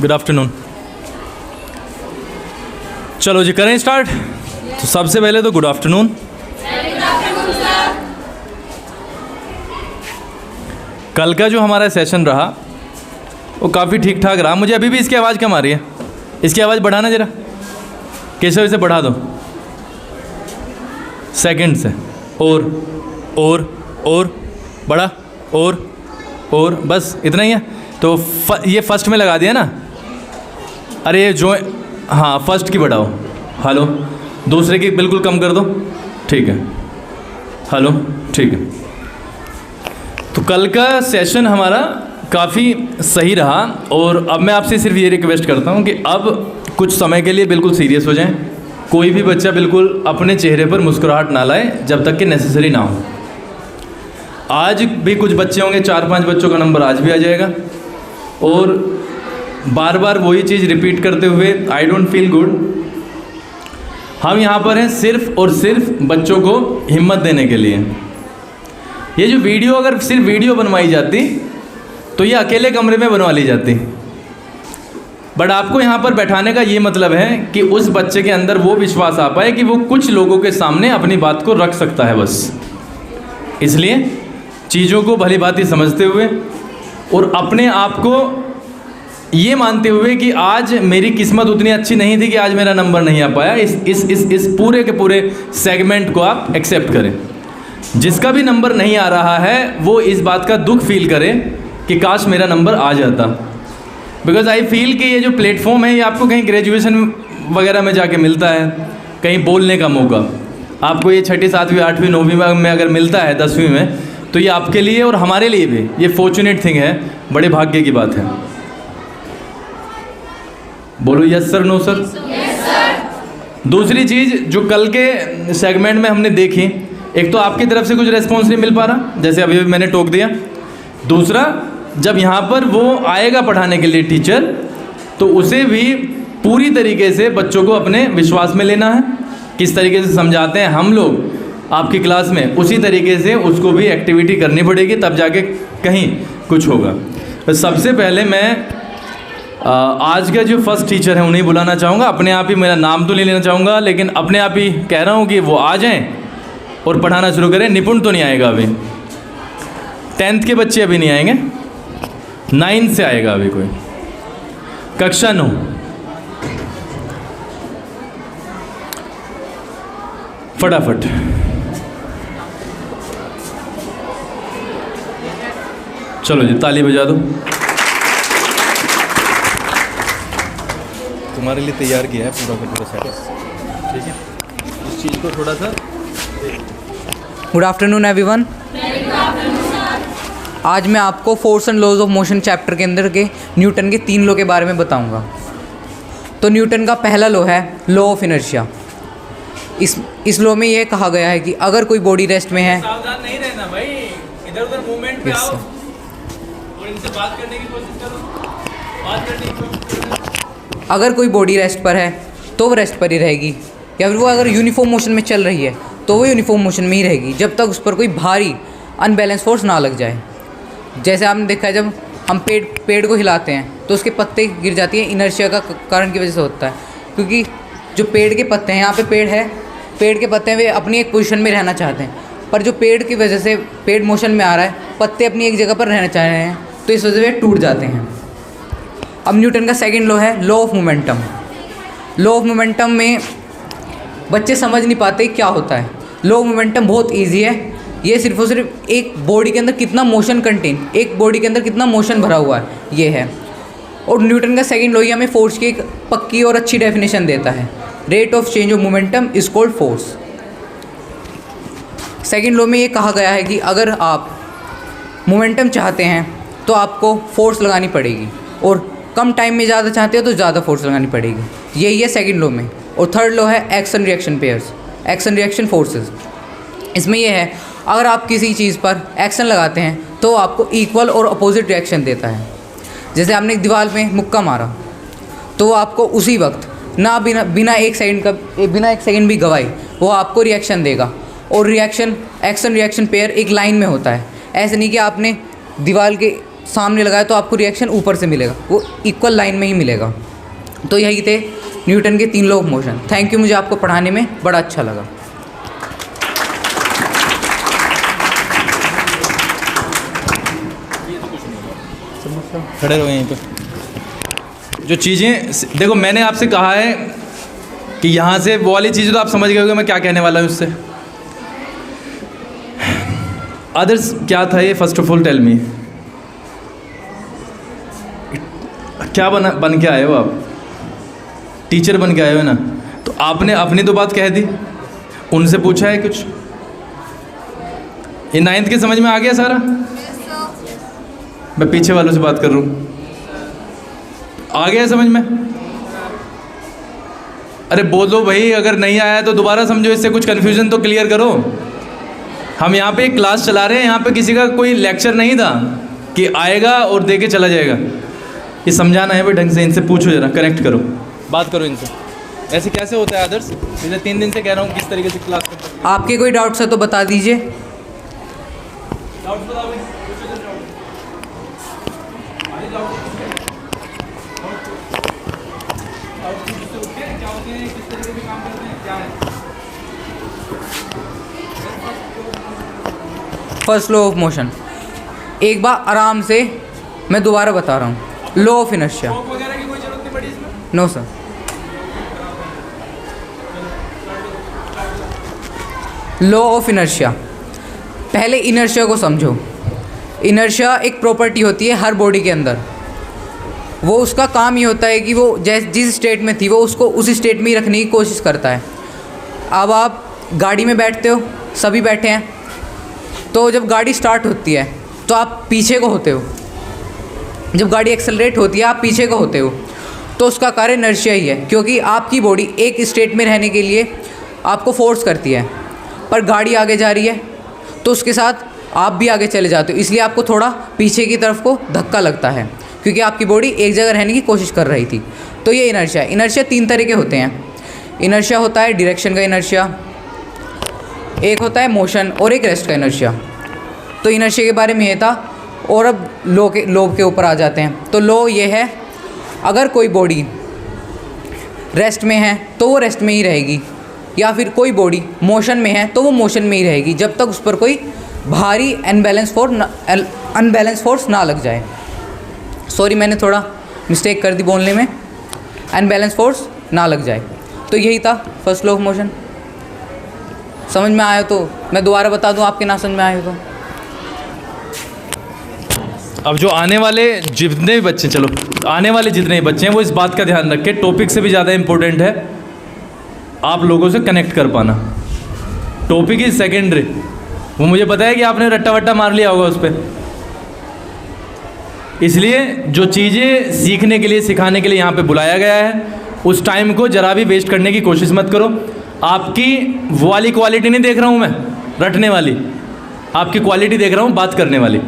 Good afternoon. चलो जी करें start. तो सबसे पहले तो गुड आफ्टरनून। कल का जो हमारा सेशन रहा वो काफ़ी ठीक ठाक रहा। मुझे अभी भी इसकी आवाज़ कम आ रही है, इसकी आवाज़ बढ़ाना ज़रा, कैसे वैसे बढ़ा दो सेकंड से। और बढ़ा और बस इतना ही है। तो ये फर्स्ट में लगा दिया ना। अरे ये जो हाँ फर्स्ट की बढ़ाओ। हेलो, दूसरे की बिल्कुल कम कर दो। ठीक है, हेलो, ठीक है। तो कल का सेशन हमारा काफ़ी सही रहा और अब मैं आपसे सिर्फ ये रिक्वेस्ट करता हूँ कि अब कुछ समय के लिए बिल्कुल सीरियस हो जाएं। कोई भी बच्चा बिल्कुल अपने चेहरे पर मुस्कुराहट ना लाए जब तक कि नेसेसरी ना हो। आज भी कुछ बच्चे होंगे, 4-5 बच्चों का नंबर आज भी आ जाएगा और बार बार वही चीज़ रिपीट करते हुए आई डोंट फील गुड। हम यहाँ पर हैं सिर्फ और सिर्फ बच्चों को हिम्मत देने के लिए। ये जो वीडियो अगर सिर्फ वीडियो बनवाई जाती तो ये अकेले कमरे में बनवा ली जाती, बट आपको यहाँ पर बैठाने का ये मतलब है कि उस बच्चे के अंदर वो विश्वास आ पाए कि वो कुछ लोगों के सामने अपनी बात को रख सकता है बस। इसलिए चीज़ों को भली भांति समझते हुए और अपने आप को ये मानते हुए कि आज मेरी किस्मत उतनी अच्छी नहीं थी कि आज मेरा नंबर नहीं आ पाया, इस पूरे के पूरे सेगमेंट को आप एक्सेप्ट करें। जिसका भी नंबर नहीं आ रहा है वो इस बात का दुख फील करे कि काश मेरा नंबर आ जाता। बिकॉज आई फील कि ये जो प्लेटफॉर्म है ये आपको कहीं ग्रेजुएशन वगैरह में जाके मिलता है, कहीं बोलने का मौका आपको ये 6ठी 7वीं 8वीं 9वीं में अगर मिलता है 10वीं में, तो ये आपके लिए और हमारे लिए भी ये फॉर्चुनेट थिंग है, बड़े भाग्य की बात है। बोलो yes sir, no sir. Yes sir. दूसरी चीज़ जो कल के सेगमेंट में हमने देखी, एक तो आपकी तरफ से कुछ रेस्पॉन्स नहीं मिल पा रहा जैसे अभी मैंने टोक दिया। दूसरा, जब यहाँ पर वो आएगा पढ़ाने के लिए टीचर, तो उसे भी पूरी तरीके से बच्चों को अपने विश्वास में लेना है। किस तरीके से समझाते हैं हम लोग आपकी क्लास में, उसी तरीके से उसको भी एक्टिविटी करनी पड़ेगी, तब जाके कहीं कुछ होगा। तो सबसे पहले मैं आज का जो फर्स्ट टीचर है उन्हें बुलाना चाहूँगा। अपने आप ही मेरा नाम तो नहीं लेना चाहूँगा, लेकिन अपने आप ही कह रहा हूँ कि वो आ जाएं और पढ़ाना शुरू करें। निपुण तो नहीं आएगा अभी, 10th के बच्चे अभी नहीं आएंगे, 9th से आएगा अभी कोई, कक्षा 9। फटाफट चलो जी, ताली बजा दो। तुम्हारे लिए तैयार किया है पूरा का पूरा सेट, ठीक है। इस चीज़ को थोड़ा सा। Good afternoon everyone. आज मैं आपको force and laws of motion chapter के अंदर के न्यूटन के 3 लॉ के बारे में बताऊंगा। तो न्यूटन का पहला लॉ है लॉ ऑफ इनर्शिया। इस लॉ में यह कहा गया है कि अगर कोई बॉडी रेस्ट में है, सावधान नहीं रहना भाई, इधर उधर मूवमेंट पे आओ और इनसे बात करने की कोशिश करो, बात करने की कोशिश करो। अगर कोई बॉडी रेस्ट पर है तो वो रेस्ट पर ही रहेगी, या फिर वो अगर यूनिफॉर्म मोशन में चल रही है तो वो यूनिफॉर्म मोशन में ही रहेगी जब तक उस पर कोई भारी अनबैलेंस फोर्स ना लग जाए। जैसे आपने देखा है, जब हम पेड़ को हिलाते हैं तो उसके पत्ते गिर जाती हैं, इनर्शिया का कारण की वजह से होता है। क्योंकि जो पेड़ के पत्ते हैं, यहाँ पे पेड़ है, पेड़ के पत्ते हैं, वे अपनी एक पोजीशन में रहना चाहते हैं, पर जो पेड़ की वजह से पेड़ मोशन में आ रहा है, पत्ते अपनी एक जगह पर रहना चाह रहे हैं, तो इस वजह से वे टूट जाते हैं। अब न्यूटन का सेकंड लॉ है law of momentum. Law of momentum में बच्चे समझ नहीं पाते क्या होता है। लॉ ऑफ मोमेंटम बहुत इजी है। ये सिर्फ और सिर्फ एक बॉडी के अंदर कितना मोशन एक बॉडी के अंदर कितना मोशन भरा हुआ है, ये है। और न्यूटन का सेकंड लॉ ही हमें फोर्स की एक पक्की और अच्छी डेफिनेशन देता है। Rate of change of momentum is called force. Second law में ये कहा गया है कि अगर आप मोमेंटम चाहते हैं तो आपको फोर्स लगानी पड़ेगी, और कम टाइम में ज़्यादा चाहते हो तो ज़्यादा फोर्स लगानी पड़ेगी। यही है सेकंड लॉ में। और थर्ड लॉ है action reaction pairs, action reaction forces. इसमें यह है, अगर आप किसी चीज़ पर एक्शन लगाते हैं तो आपको इक्वल और अपोजिट रिएक्शन देता है। जैसे आपने एक दीवार में मुक्का मारा तो वो आपको उसी वक्त बिना एक सेकंड भी गवाए वो आपको रिएक्शन देगा। और रिएक्शन एक्शन रिएक्शन पेयर एक लाइन में होता है। ऐसे नहीं कि आपने दीवार के सामने लगाया तो आपको रिएक्शन ऊपर से मिलेगा, वो इक्वल लाइन में ही मिलेगा। तो यही थे न्यूटन के 3 law of motion. Thank you, मुझे आपको पढ़ाने में बड़ा अच्छा लगा। खड़े रहो यहीं पे। जो चीज़ें देखो, मैंने आपसे कहा है कि यहाँ से वो वाली चीज़ें तो आप समझ गए होंगे मैं क्या कहने वाला हूँ उससे। अदर्स क्या था ये, first of all tell me, क्या बन के आए हो आप? टीचर बन के आए हो ना, तो आपने अपनी तो बात कह दी, उनसे पूछा है कुछ? ये 9th के समझ में आ गया सारा? मैं पीछे वालों से बात कर रहा हूँ, आ गया समझ में? अरे बोलो भाई, अगर नहीं आया तो दोबारा समझो, इससे कुछ कन्फ्यूज़न तो क्लियर करो। हम यहाँ पे एक क्लास चला रहे हैं, यहाँ पे किसी का कोई लेक्चर नहीं था कि आएगा और दे के चला जाएगा। ये समझाना है भाई ढंग से, इनसे पूछो जरा, कनेक्ट करो, बात करो इनसे। ऐसे कैसे होता है आदर्श? पिछले 3 दिन से कह रहा हूँ किस तरीके से क्लास करते हैं। आपके कोई डाउट्स है तो बता दीजिए। डाउट्स बताओ भाई, फर्स्ट लॉ ऑफ मोशन, एक बार आराम से मैं दोबारा बता रहा हूँ। Law of inertia. वगैरह की कोई जरूरत नहीं पड़ी इसमें? No sir. Law of inertia, पहले इनर्शिया को समझो। इनर्शिया एक प्रॉपर्टी होती है हर बॉडी के अंदर। वो उसका काम ये होता है कि वो जिस स्टेट में थी वो उसको उस स्टेट में ही रखने की कोशिश करता है। अब आप गाड़ी में बैठते हो, सभी बैठे हैं, तो जब गाड़ी स्टार्ट होती है तो आप पीछे को होते हो। जब गाड़ी एक्सेलरेट होती है आप पीछे को होते हो, तो उसका कार्य इनर्शिया ही है, क्योंकि आपकी बॉडी एक स्टेट में रहने के लिए आपको फोर्स करती है। पर गाड़ी आगे जा रही है तो उसके साथ आप भी आगे चले जाते हो, इसलिए आपको थोड़ा पीछे की तरफ को धक्का लगता है, क्योंकि आपकी बॉडी एक जगह रहने की कोशिश कर रही थी। तो ये इनर्शिया है। इनर्शिया 3 तरह के होते हैं। इनर्शिया होता है डायरेक्शन का इनर्शिया, एक होता है मोशन, और एक रेस्ट का इनर्शिया। तो इनर्शिया के बारे में ये था, और अब लॉ के ऊपर आ जाते हैं। तो लॉ ये है, अगर कोई बॉडी रेस्ट में है तो वो रेस्ट में ही रहेगी, या फिर कोई बॉडी मोशन में है तो वो मोशन में ही रहेगी, जब तक उस पर कोई भारी अनबैलेंस फोर्स ना लग जाए। सॉरी, मैंने थोड़ा मिस्टेक कर दी बोलने में, अनबैलेंस फोर्स ना लग जाए। तो यही था फर्स्ट लॉ ऑफ मोशन। समझ में आया तो मैं दोबारा बता दूं, आपके ना समझ में आए तो। अब जो आने वाले जितने भी बच्चे, चलो आने वाले जितने भी बच्चे हैं वो इस बात का ध्यान रखें, टॉपिक से भी ज़्यादा इम्पोर्टेंट है आप लोगों से कनेक्ट कर पाना। Topic is secondary. वो मुझे पता है कि आपने रट्टा वट्टा मार लिया होगा उस पर, इसलिए जो चीज़ें सीखने के लिए, सिखाने के लिए यहाँ पे बुलाया गया है, उस टाइम को जरा भी वेस्ट करने की कोशिश मत करो। आपकी वो वाली क्वालिटी नहीं देख रहा हूँ मैं रटने वाली, आपकी क्वालिटी देख रहा हूँ बात करने वाली,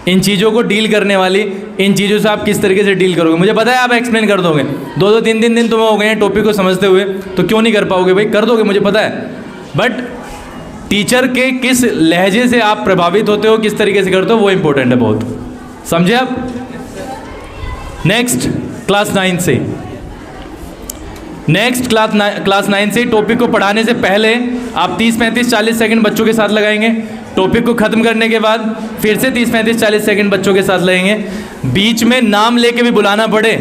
इन चीज़ों को डील करने वाली। इन चीज़ों से आप किस तरीके से डील करोगे, मुझे पता है आप एक्सप्लेन कर दोगे। 2-2, 3-3 दिन तुम्हें हो गए हैं टॉपिक को समझते हुए, तो क्यों नहीं कर पाओगे भाई? कर दोगे, मुझे पता है। बट टीचर के किस लहजे से आप प्रभावित होते हो, किस तरीके से करते हो, वो इंपॉर्टेंट है बहुत। समझे आप? नेक्स्ट क्लास 9 से, क्लास 9 से टॉपिक को पढ़ाने से पहले आप 30, 35, 40 सेकंड बच्चों के साथ लगाएंगे। टॉपिक को ख़त्म करने के बाद फिर से 30, 35, 40 सेकंड बच्चों के साथ लगेंगे। बीच में नाम लेके भी बुलाना पड़े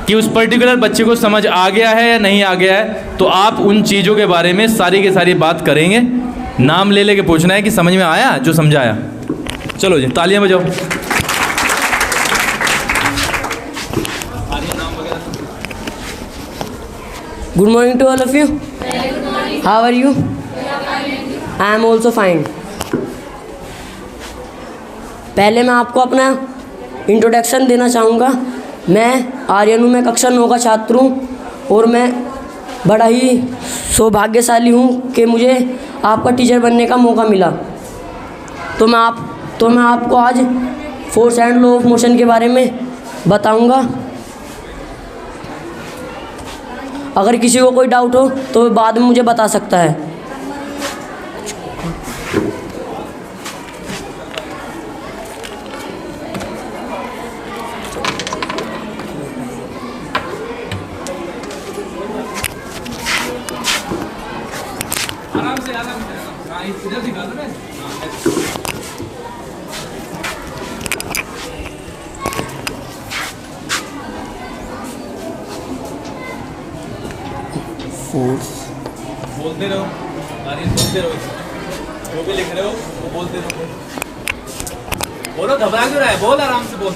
कि उस पर्टिकुलर बच्चे को समझ आ गया है या नहीं आ गया है, तो आप उन चीज़ों के बारे में सारी की सारी बात करेंगे। नाम ले लेके पूछना है कि समझ में आया जो समझाया। चलो जी, तालियां बजाओ। Good morning to all of you. How are you? I am also fine. पहले मैं आपको अपना इंट्रोडक्शन देना चाहूँगा। मैं आर्यन हूँ, मैं कक्षा 9 का छात्र हूँ, और मैं बड़ा ही सौभाग्यशाली हूँ कि मुझे आपका टीचर बनने का मौका मिला। तो मैं आपको आज force and law of motion के बारे में बताऊँगा। अगर किसी को कोई डाउट हो तो बाद में मुझे बता सकता है। फोर्स बोलते रहो आर्यन, बोलते रहो, जो भी लिख रहे हो वो बोलते रहो। बोलो, घबरा क्यों रहा है, बोल आराम से बोल।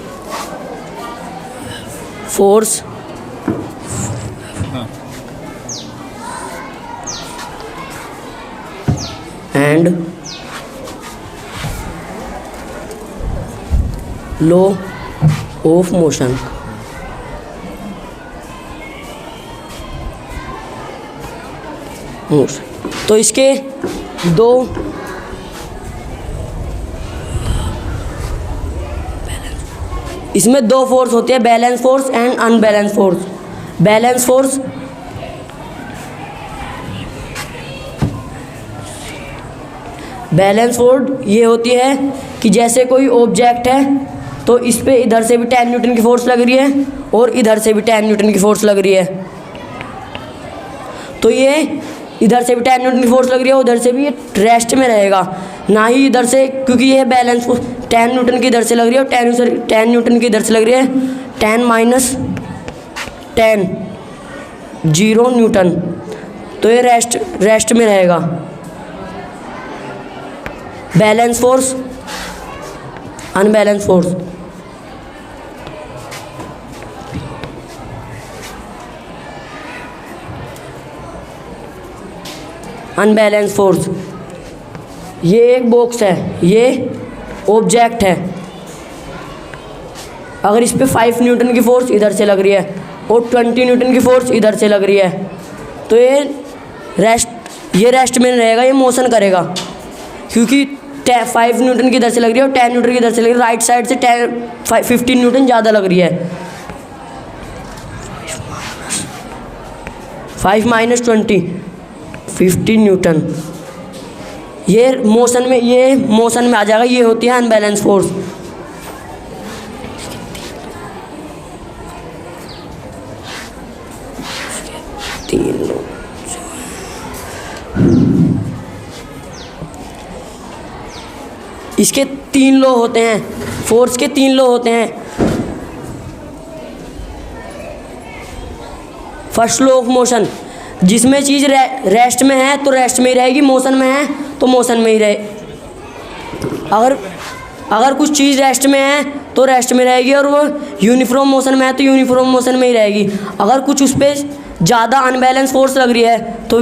Force and law of motion. तो इसके दो इसमें दो फोर्स होती है, balance force and unbalance force. Balance force ये होती है कि जैसे कोई ऑब्जेक्ट है तो इस पे इधर से भी 10 न्यूटन की फोर्स लग रही है और इधर से भी 10 न्यूटन की फोर्स लग रही है। तो ये इधर से भी 10 न्यूटन की फोर्स लग रही है, उधर से भी ये रेस्ट में रहेगा, ना ही इधर से, क्योंकि ये बैलेंस 10 न्यूटन की इधर से लग रही है और 10 न्यूटन की इधर से लग रही है। 10 माइनस 10 0 न्यूटन, तो ये रेस्ट में रहेगा। Balance force, unbalance force. Unbalance force, ये एक बॉक्स है, ये ऑब्जेक्ट है। अगर इस पे 5 न्यूटन की फोर्स इधर से लग रही है और 20 न्यूटन की फोर्स इधर से लग रही है, तो ये रेस्ट में रहेगा, ये मोशन करेगा, क्योंकि 5 न्यूटन की इधर से लग रही है और 10 न्यूटन की इधर से लग रही है। राइट साइड से 15 न्यूटन ज़्यादा लग रही है। 5 माइनस 20 15 न्यूटन। ये मोशन में आ जाएगा। ये होती है अनबैलेंस फोर्स। इसके 3 लॉ होते हैं, फोर्स के 3 लॉ होते हैं। फर्स्ट लॉ ऑफ मोशन, जिसमें चीज़ रेस्ट में है तो रेस्ट में ही रहेगी, मोशन में है तो मोशन में ही रहे। अगर कुछ चीज़ रेस्ट में है तो रेस्ट में रहेगी, और वो यूनिफॉर्म मोशन में है तो यूनिफॉर्म मोशन में ही रहेगी। अगर कुछ उस पर ज़्यादा अनबैलेंस फोर्स लग रही है तो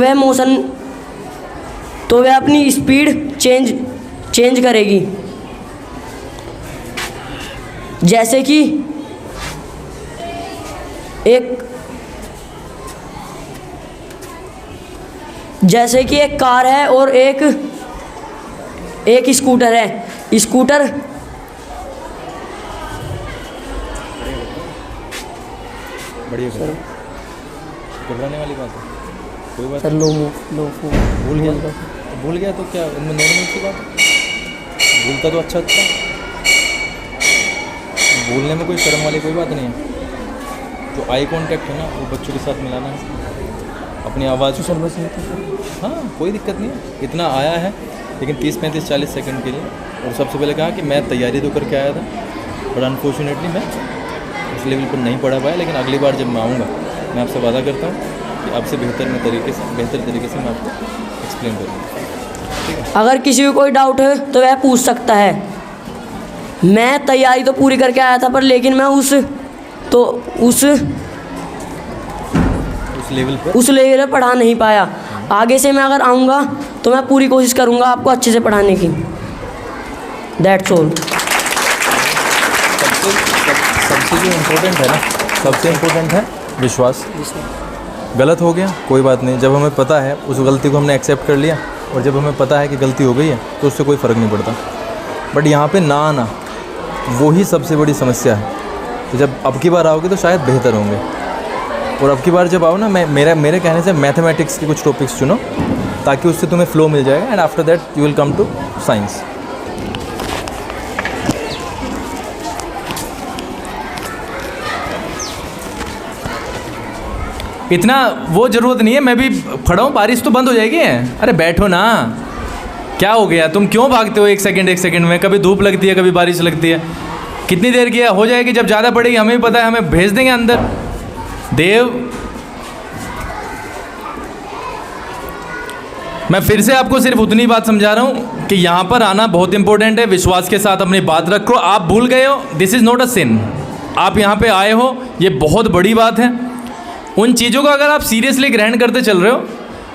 वह अपनी स्पीड चेंज करेगी। जैसे कि एक कार है और एक स्कूटर है। स्कूटर बढ़िया सर, घबराने वाली बात है, कोई बात सर। भूल गया तो क्या, इनमें नॉर्मल सी बात है। भूलता तो अच्छा, भूलने में कोई शर्म वाली कोई बात नहीं है। तो आई कांटेक्ट है ना, वो बच्चों के साथ मिलाना है, अपनी आवाज़। हाँ, कोई दिक्कत नहीं है, इतना आया है, लेकिन 30, 35, 40 सेकंड के लिए। और सबसे पहले कहा कि मैं तैयारी तो करके आया था, बट अनफॉर्चुनेटली मैं उस लेवल पर नहीं पढ़ा पाया। लेकिन अगली बार जब मैं आऊँगा, मैं आपसे वादा करता हूँ कि आपसे बेहतर तरीके से मैं आपको एक्सप्लेन करूँगा। अगर किसी को कोई डाउट है तो वह पूछ सकता है। मैं तैयारी तो पूरी करके आया था, पर लेकिन मैं उस लेवल पर पढ़ा नहीं पाया। आगे से मैं अगर आऊँगा तो मैं पूरी कोशिश करूँगा आपको अच्छे से पढ़ाने की। That's all. सबसे जो इम्पोर्टेंट है ना, सबसे इम्पोर्टेंट है विश्वास। गलत हो गया कोई बात नहीं, जब हमें पता है उस गलती को हमने एक्सेप्ट कर लिया, और जब हमें पता है कि गलती हो गई है तो उससे कोई फ़र्क नहीं पड़ता। बट यहाँ पे ना आना वो ही सबसे बड़ी समस्या है। तो जब अब की बार आओगे तो शायद बेहतर होंगे। और अब की बार जब आओ ना, मेरे कहने से मैथमेटिक्स के कुछ टॉपिक्स चुनो, ताकि उससे तुम्हें फ्लो मिल जाएगा, and after that you will come to science. इतना वो ज़रूरत नहीं है, मैं भी खड़ा हूँ, बारिश तो बंद हो जाएगी। अरे बैठो ना, क्या हो गया? तुम क्यों भागते हो एक सेकंड में? कभी धूप लगती है, कभी बारिश लगती है। कितनी देर की है? हो जाएगी, जब ज़्यादा पड़ेगी हमें भी पता है, हमें भेज देंगे अंदर। देव, मैं फिर से आपको सिर्फ उतनी बात समझा रहा हूँ कि यहाँ पर आना बहुत इंपॉर्टेंट है। विश्वास के साथ अपनी बात रखो। आप भूल गए हो, दिस इज़ नॉट अ सिन। आप यहाँ पे आए हो, ये बहुत बड़ी बात है। उन चीज़ों को अगर आप सीरियसली ग्रहण करते चल रहे हो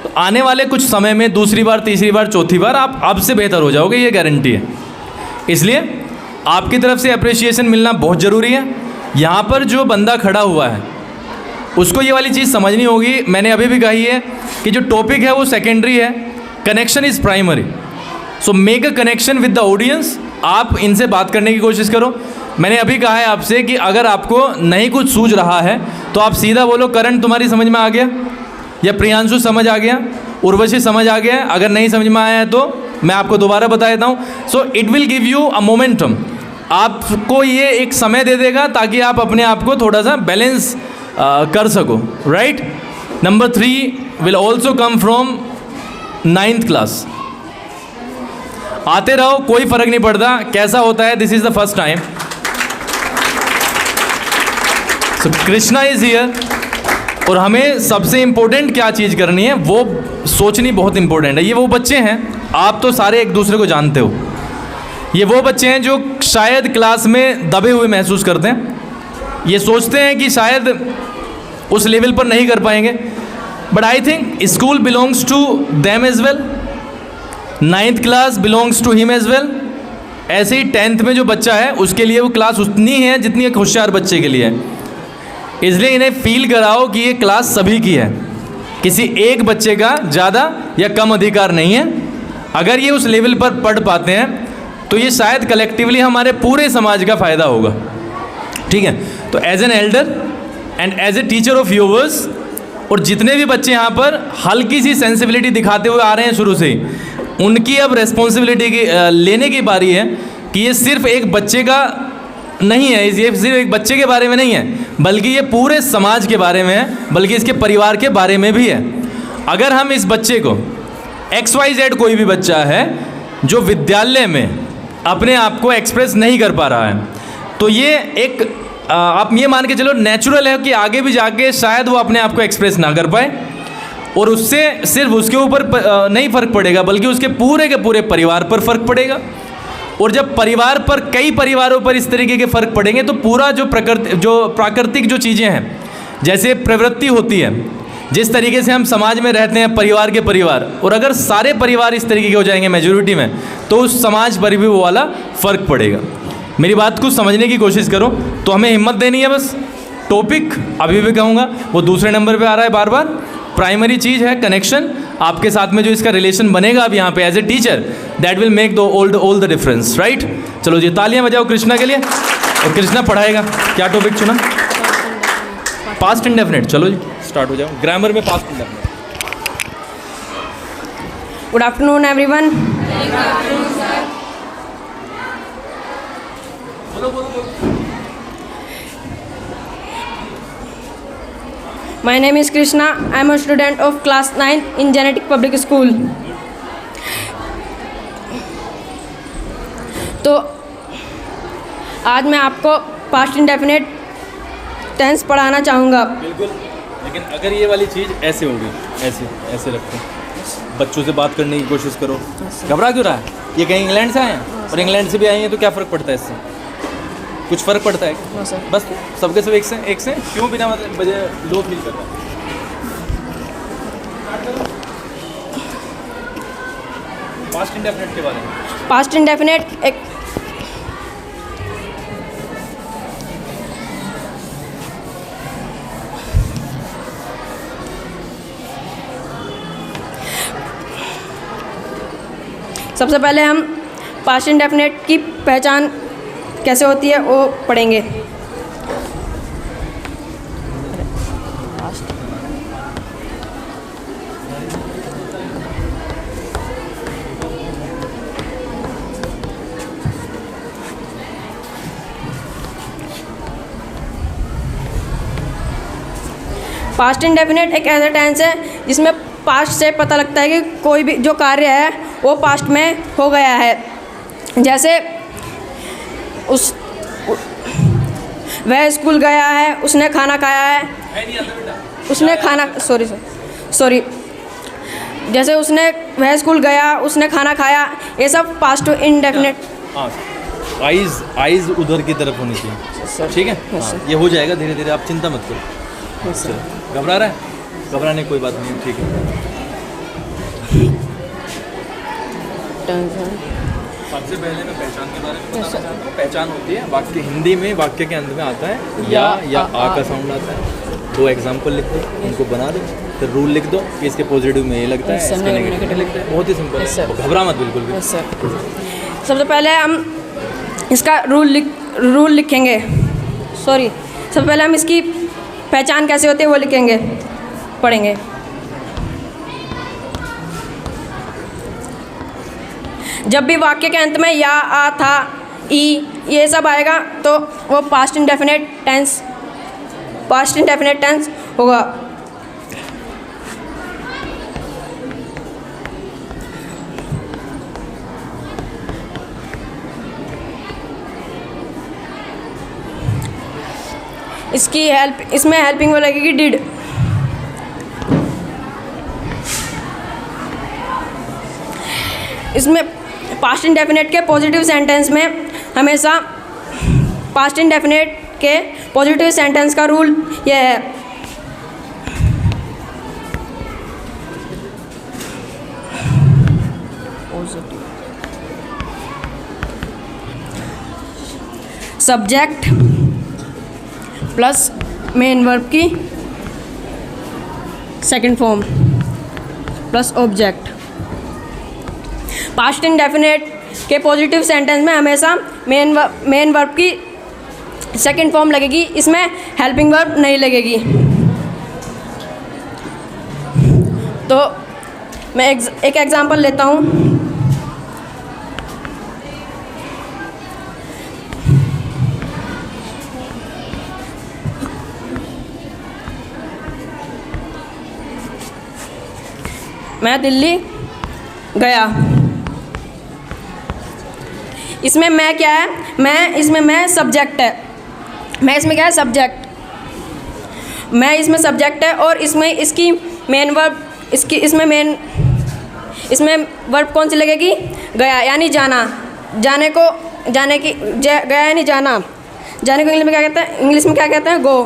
तो आने वाले कुछ समय में दूसरी बार, तीसरी बार, चौथी बार आप अब से बेहतर हो जाओगे, ये गारंटी है। इसलिए आपकी तरफ से अप्रिसिएशन मिलना बहुत ज़रूरी है। यहाँ पर जो बंदा खड़ा हुआ है उसको ये वाली चीज़ समझनी होगी। मैंने अभी भी कही है कि जो टॉपिक है वो सेकेंडरी है, connection is primary. So make a connection with the audience. आप इनसे बात करने की कोशिश करो। मैंने अभी कहा है आपसे कि अगर आपको नहीं कुछ सूझ रहा है तो आप सीधा बोलो, करण तुम्हारी समझ में आ गया, या प्रियांशु समझ आ गया, उर्वशी समझ आ गया। अगर नहीं समझ में आया है तो मैं आपको दोबारा बता देता हूँ। So it will give you a momentum. आपको ये एक समय दे देगा ताकि आप अपने आप को थोड़ा सा बैलेंस कर सको, right. Number 3 will also come from 9th class. आते रहो, कोई फर्क नहीं पड़ता कैसा होता है। This is the first time. So Krishna is here. और हमें सबसे इम्पोर्टेंट क्या चीज़ करनी है वो सोचनी बहुत इंपॉर्टेंट है। ये वो बच्चे हैं, आप तो सारे एक दूसरे को जानते हो, ये वो बच्चे हैं जो शायद क्लास में दबे हुए महसूस करते हैं। ये सोचते हैं कि शायद उस लेवल पर नहीं कर पाएंगे, but I think school belongs to them as well, 9th class belongs to him as well. ऐसे ही 10th में जो बच्चा है उसके लिए वो क्लास उतनी है जितनी एक होशियार बच्चे के लिए है। इसलिए इन्हें फील कराओ कि ये क्लास सभी की है, किसी एक बच्चे का ज़्यादा या कम अधिकार नहीं है। अगर ये उस लेवल पर पढ़ पाते हैं तो ये शायद कलेक्टिवली हमारे पूरे समाज का फ़ायदा होगा, ठीक है। तो as an elder and as a teacher of yours, और जितने भी बच्चे यहाँ पर हल्की सी सेंसिबिलिटी दिखाते हुए आ रहे हैं शुरू से ही, उनकी अब रेस्पॉन्सिबिलिटी की लेने की बारी है कि ये सिर्फ एक बच्चे का नहीं है, ये सिर्फ एक बच्चे के बारे में नहीं है, बल्कि ये पूरे समाज के बारे में है, बल्कि इसके परिवार के बारे में भी है। अगर हम इस बच्चे को XYZ कोई भी बच्चा है जो विद्यालय में अपने आप को एक्सप्रेस नहीं कर पा रहा है, तो ये एक आप ये मान के चलो नेचुरल है कि आगे भी जाके शायद वो अपने आप को एक्सप्रेस ना कर पाए, और उससे सिर्फ उसके ऊपर नहीं फ़र्क पड़ेगा बल्कि उसके पूरे के पूरे परिवार पर फ़र्क पड़ेगा। और जब परिवार पर, कई परिवारों पर इस तरीके के फ़र्क पड़ेंगे तो पूरा जो प्राकृतिक जो चीज़ें हैं, जैसे प्रवृत्ति होती है, जिस तरीके से हम समाज में रहते हैं परिवार के परिवार, और अगर सारे परिवार इस तरीके के हो जाएंगे मेजॉरिटी में, तो उस समाज पर भी वो वाला फ़र्क पड़ेगा। मेरी बात को समझने की कोशिश करो। तो हमें हिम्मत देनी है बस। टॉपिक अभी भी कहूँगा वो दूसरे नंबर पे आ रहा है बार बार। प्राइमरी चीज़ है कनेक्शन। आपके साथ में जो इसका रिलेशन बनेगा अब यहाँ पे as a teacher, that will make the all the difference, right. चलो जी, तालियां बजाओ कृष्णा के लिए। और कृष्णा पढ़ाएगा। क्या टॉपिक चुना? Past indefinite. चलो जी स्टार्ट हो जाओ। ग्रामर में past indefinite. Good afternoon everyone. My name is Krishna. I am a student of class 9 in Genetic Public School. तो आज मैं आपको पास्ट इंडेफिनिट टेंस पढ़ाना चाहूँगा। बिल्कुल, लेकिन अगर ये वाली चीज़ ऐसे होगी, ऐसे ऐसे रखो, बच्चों से बात करने की कोशिश करो। घबरा क्यों रहा है? ये कहीं इंग्लैंड से आए हैं और इंग्लैंड से भी आए हैं, तो क्या फ़र्क पड़ता है इससे? कुछ फ़र्क पड़ता है? बस सबके सब एक से क्यों बिना मतलब वजह लो फील कर रहा है? पास्ट इंडेफिनिट के बारे में। पास्ट इंडेफिनिट एक सबसे पहले हम पास्ट इंडेफिनिट की पहचान कैसे होती है वो पढ़ेंगे। पास्ट इंडेफिनिट एक ऐसा टेंस है जिसमें पास्ट से पता लगता है कि कोई भी जो कार्य है वो पास्ट में हो गया है। जैसे वह स्कूल गया है, उसने खाना खाया है, उसने खाना सॉरी जैसे वह स्कूल गया, उसने खाना खाया, ये सब पास्ट टू इंडेफिनिट। हाँ, आइज़ उधर की तरफ होनी चाहिए, ठीक है। हाँ, ये हो जाएगा धीरे धीरे, आप चिंता मत करो। चलो, घबरा रहा है? घबराने की कोई बात नहीं, ठीक है। सबसे पहले मैं पहचान के बारे में बताना चाहता हूँ। पहचान होती है वाक्य, हिंदी में वाक्य के अंत में आता है या आ का साउंड आता है। 2 एग्जाम्पल लिख दो, उनको बना दो, फिर रूल लिख दो कि इसके पॉजिटिव में ये लगता है, इसके नेगेटिव में लगता है। बहुत ही सिंपल है, घबरा मत बिल्कुल भी। सबसे पहले हम इसका रूल लिखेंगे। सबसे पहले हम इसकी पहचान कैसे होती है वो लिखेंगे, पढ़ेंगे। जब भी वाक्य के अंत में या, आ, था, ई ये सब आएगा तो वो पास्ट इंडेफिनिट टेंस होगा। इसमें हेल्पिंग वर्ब लगेगी डिड। इसमें पास्ट इंडेफिनिट के पॉजिटिव सेंटेंस में हमेशा पास्ट इंडेफिनिट के पॉजिटिव सेंटेंस का रूल यह है, सब्जेक्ट प्लस मेन वर्ब की second form plus object. Past indefinite के पॉजिटिव सेंटेंस में हमेशा मेन वर्ब की सेकंड फॉर्म लगेगी, इसमें हेल्पिंग वर्ब नहीं लगेगी। तो मैं एक एग्जांपल लेता हूँ। मैं दिल्ली गया। इसमें मैं क्या है? इसमें मैं सब्जेक्ट है। मैं इसमें क्या है? सब्जेक्ट। मैं इसमें सब्जेक्ट है और इसमें इसकी मेन वर्ब इसमें वर्ब कौन सी लगेगी? गया यानी जाना। गया यानी जाना। जाने को इंग्लिश में क्या कहते हैं? गो।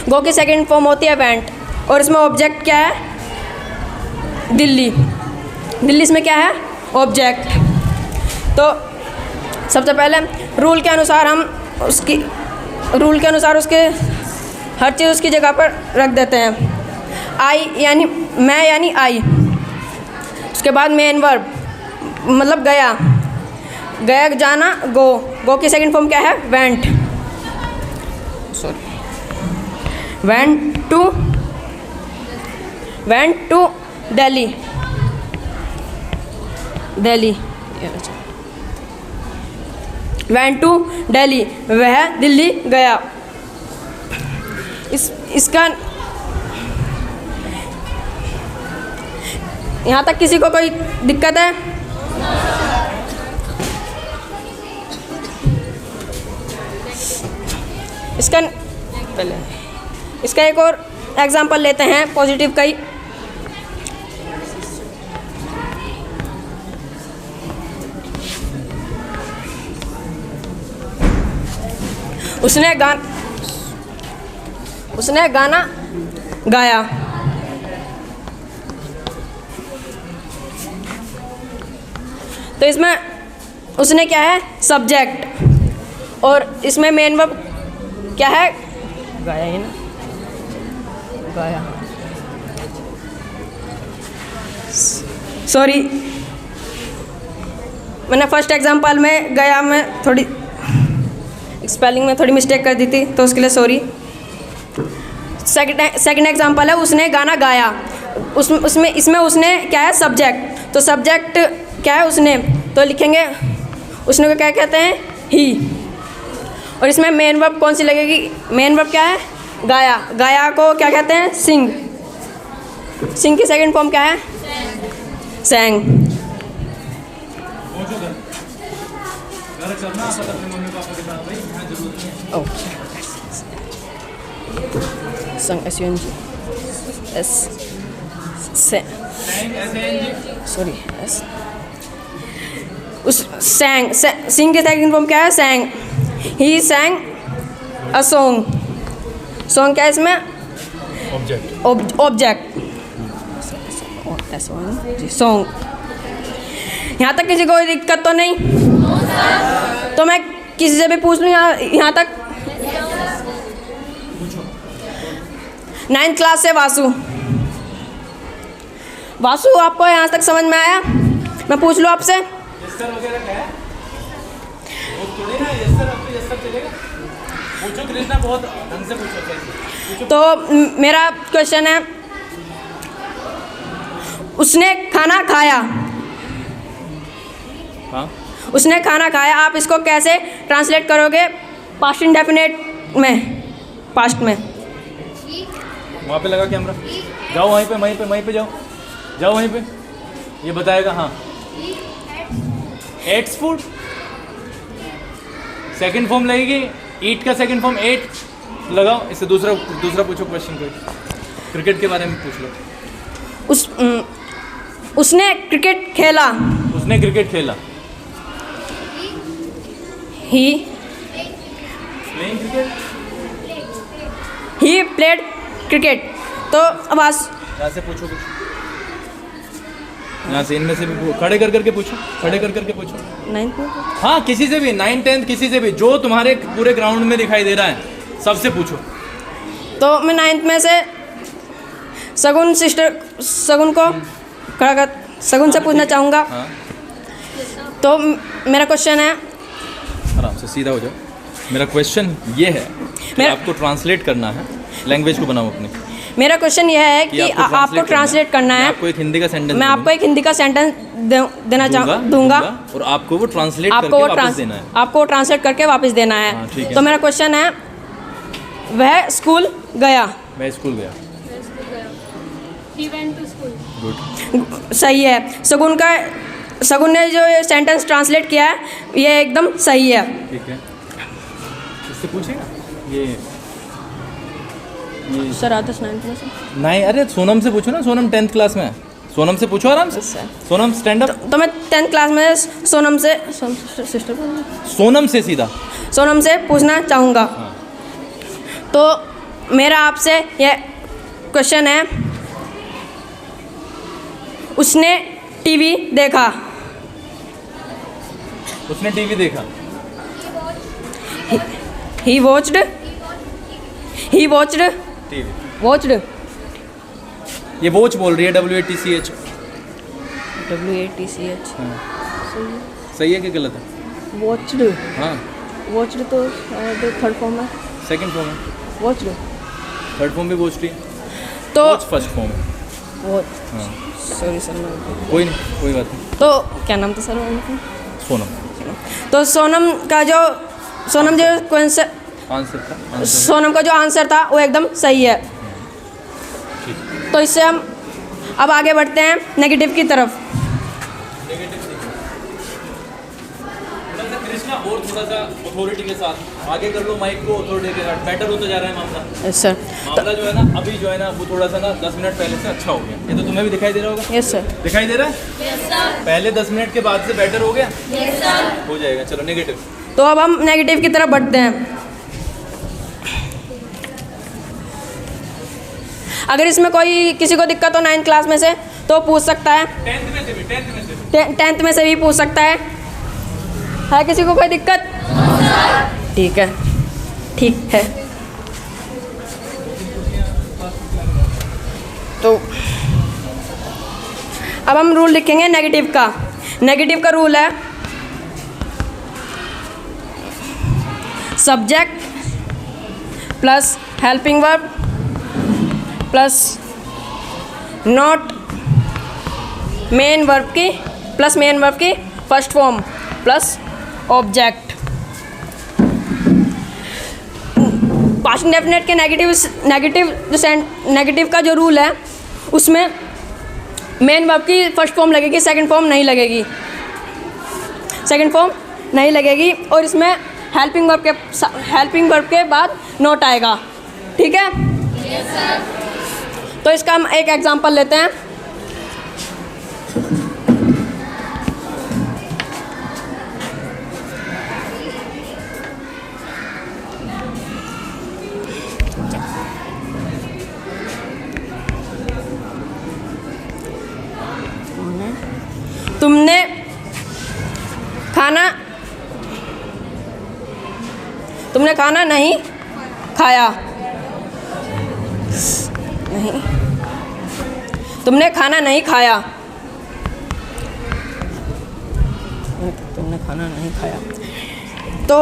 गो की सेकंड फॉर्म होती है वेंट। और इसमें ऑब्जेक्ट क्या है? दिल्ली। दिल्ली इसमें क्या है? ऑब्जेक्ट। तो सबसे पहले रूल के अनुसार उसके हर चीज़ उसकी जगह पर रख देते हैं। आई यानी मैं यानी आई। उसके बाद मेन वर्ब मतलब गया। गया जाना, गो। गो की सेकंड फॉर्म क्या है? Went. Went to Delhi. Went to Delhi, वह दिल्ली गया। इसका यहाँ तक किसी को कोई दिक्कत है? इसका एक और एग्जांपल लेते हैं पॉजिटिव का ही। उसने गाना गाया। तो इसमें उसने क्या है? सब्जेक्ट। और इसमें मेन वर्ब क्या है? गाया ही ना, गाया। सॉरी, मैंने फर्स्ट एग्जांपल में गया में थोड़ी स्पेलिंग में थोड़ी मिस्टेक कर दी थी, तो उसके लिए सॉरी। सेकंड एग्जांपल है उसने गाना गाया। इसमें उसने क्या है? सब्जेक्ट। तो सब्जेक्ट क्या है? उसने। तो लिखेंगे उसने को क्या कहते हैं? ही। और इसमें मेन वर्ब कौन सी लगेगी? मेन वर्ब क्या है? गाया। गाया को क्या कहते हैं? सिंग। सिंग की सेकंड फॉर्म क्या है? सैंग। पूछो घर करना आप अपने मम्मी पापा के साथ भाई, यहाँ जरूरत नहीं है। संग SUNG S सॉरी S उस sang सिंग के सेकंड फॉर्म क्या है? sang he sang a song क्या है इसमें? Object song. यहाँ तक किसी को कोई दिक्कत तो नहीं? तो मैं किसी से भी पूछ लूँ यहाँ तक? 9th क्लास से वासु आपको यहाँ तक समझ में आया? मैं पूछ लूँ आपसे? पूछो कृष्णा, बहुत ढंग से पूछो। तो मेरा क्वेश्चन है, उसने खाना खाया। हाँ, उसने खाना खाया, आप इसको कैसे ट्रांसलेट करोगे पास्ट इंडेफिनेट में? पास्ट में वहाँ पे लगा कैमरा, जाओ वहीं पे जाओ वहीं पे, ये बताएगा। हाँ, एट्स फूड, सेकंड फॉर्म लगेगी। ईट का सेकंड फॉर्म एट लगाओ। इससे दूसरा पूछो क्वेश्चन कोई, क्रिकेट के बारे में पूछ लो। उसने क्रिकेट खेला। उसने क्रिकेट खेला। He playing cricket, he played cricket. तो अब यहाँ से पूछो कुछ, यहाँ से इनमें से भी खड़े कर करके पूछो, खड़े कर करके पूछो। 9th में हाँ, किसी से भी, 9th 10th किसी से भी, जो तुम्हारे पूरे ग्राउंड में दिखाई दे रहा है, सबसे पूछो। तो मैं 9th में से सगुन से पूछना चाहूँगा। हाँ, तो मेरा क्वेश्चन है, आराम से सीधा हो जाओ। मेरा क्वेश्चन ये है कि मेरा- आपको ट्रांसलेट करना है, लैंग्वेज को बनाओ अपनी। मेरा क्वेश्चन यह है कि आपको ट्रांसलेट करना है। आपको एक हिंदी का सेंटेंस, मैं आपको एक हिंदी का सेंटेंस देना दूंगा और आपको वो ट्रांसलेट आपको करके वो वापस देना है। आपको वो ट्रांसलेट करके वापस देना हाँ, ठीक है। है। तो मेरा क्वेश्चन है, वह स्कूल गया। मैं स्कूल गया। He went to school. Good. सही है। सगुन ने जो ये सेंटेंस ट्रांसलेट किया है, ये एकदम सही है। ठीक है, इससे पूछेगा ये सर आदर्श 9th में से नहीं, अरे सोनम से पूछो ना, सोनम 10th क्लास में है। सोनम से पूछो आराम से। Sonam stand up. तो मैं 10th क्लास में सोनम से सिस्टर सोनम से सीधा। सोनम से पूछना चाहूँगा। हाँ। तो मेरा आपसे यह क्वेश्चन है, उसने टीवी देखा। उसने टीवी देखा। ही वॉच्ड टीवी। वॉच्ड ये वॉच बोल रही है, WATCH। WATCH। सही है कि गलत है? वॉच्ड हाँ, तो थर्ड फॉर्म है। सेकंड फॉर्म है। वॉच्ड थर्ड फॉर्म भी वॉच थी। तो वॉच फर्स्ट फॉर्म है। हाँ, सॉरी सर, मैं कोई नहीं, कोई बात नहीं। तो क्या नाम था सर उनका? सोनम। तो सोनम जो आंसर था, आंसर। सोनम का जो आंसर था वो एकदम सही है। तो इससे हम अब आगे बढ़ते हैं नेगेटिव की तरफ। कृष्णा, और थोड़ा सा अथॉरिटी के साथ आगे कर लो, माइक को अथॉरिटी के साथ। बेटर होता जा रहा है मामला। Yes sir. मामला जो है ना, अभी जो है ना, वो थोड़ा सा ना 10 मिनट पहले से अच्छा हो गया। ये तो तुम्हें भी दिखाई दे रहा होगा। Yes sir. दिखाई दे रहा है? पहले 10 मिनट के बाद से बेटर हो गया। हो जाएगा। चलो नेगेटिव। तो अब हम नेगेटिव की तरफ बढ़ते हैं। अगर इसमें कोई किसी को दिक्कत हो 9th क्लास में से तो पूछ सकता है। 10th में से भी 10th में से भी पूछ सकता है किसी को कोई दिक्कत? ठीक है। तो अब हम रूल लिखेंगे नेगेटिव का। नेगेटिव का रूल है, subject plus helping verb plus not main verb की first form plus object. Past indefinite के नेगेटिव का जो रूल है, उसमें मेन वर्ब की फर्स्ट फॉर्म लगेगी, सेकंड फॉर्म नहीं लगेगी। सेकंड फॉर्म नहीं लगेगी और इसमें हेल्पिंग वर्ब के बाद नॉट आएगा। ठीक है? तो इसका हम एक एग्जांपल लेते हैं। तुमने खाना नहीं खाया। नहीं, तुमने खाना नहीं खाया। तुमने खाना नहीं खाया तो